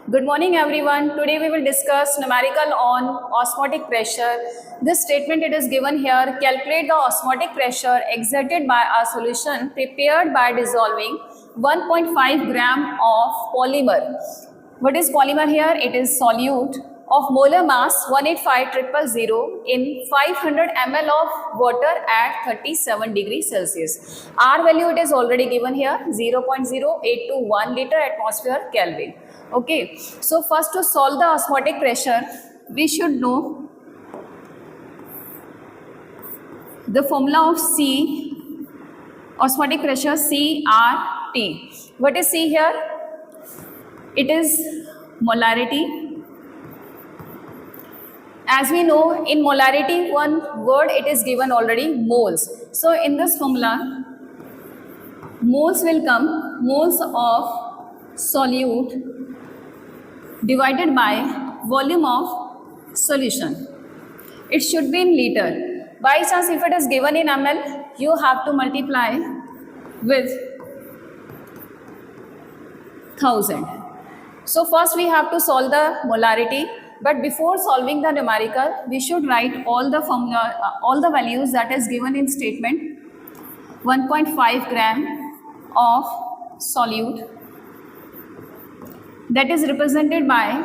Good morning everyone. Today we will discuss numerical on osmotic pressure. This statement it is given here. Calculate the osmotic pressure exerted by a solution prepared by dissolving 1.5 gram of polymer. What is polymer here? It is solute of molar mass 185,000 in 500 ml of water at 37 degrees Celsius. R value it is already given here 0.0821 liter atmosphere Kelvin. Okay, so first to solve the osmotic pressure, we should know the formula of C, osmotic pressure CRT. What is C here? It is molarity. As we know, in molarity, one word it is given already, moles. So in this formula, moles will come, moles of solute divided by volume of solution. It should be in liter. By chance, if it is given in ml, you have to multiply with 1000. So first we have to solve the molarity, but before solving the numerical, we should write all the formula, all the values that is given in statement. 1.5 gram of solute, that is represented by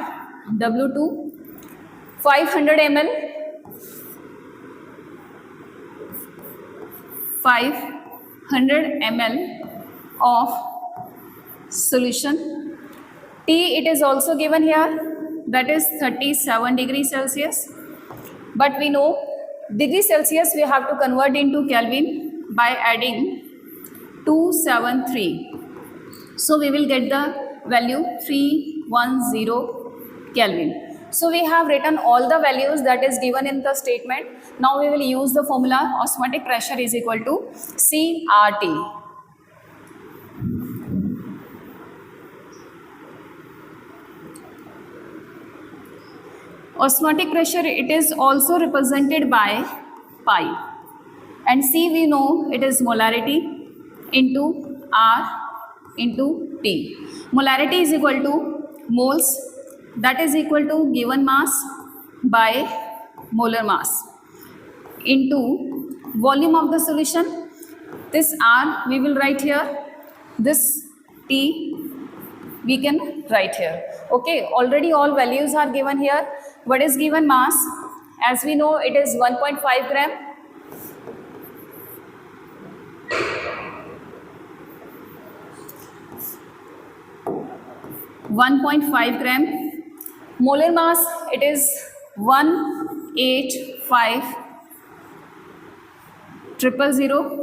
W2, 500 ml, 500 ml of solution. T it is also given here, that is 37 degrees Celsius. But we know degree Celsius we have to convert into Kelvin by adding 273. So we will get the value 310 Kelvin. So we have written all the values that is given in the statement. Now we will use the formula osmotic pressure is equal to CRT. Osmotic pressure it is also represented by pi, and C we know it is molarity into R into T. Molarity is equal to moles, that is equal to given mass by molar mass into volume of the solution. This R we will write here, this T we can write here. Okay, already all values are given here. What is given mass? As we know it is 1.5 gram. Molar mass it is 185,000.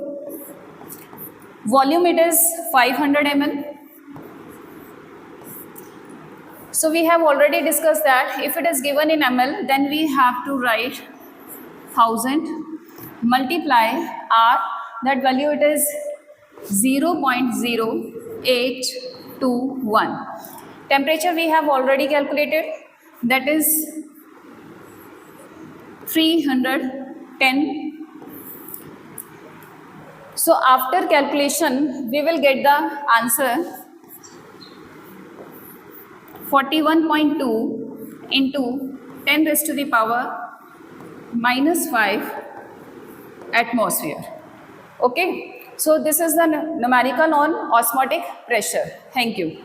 Volume it is 500 ml. So we have already discussed that if it is given in ml, then we have to write 1000 multiply R, that value it is 0.0821. Temperature we have already calculated, that is 310. So after calculation we will get the answer 41.2 into 10 raised to the power -5 atmosphere. Okay, so this is the numerical on osmotic pressure. Thank you.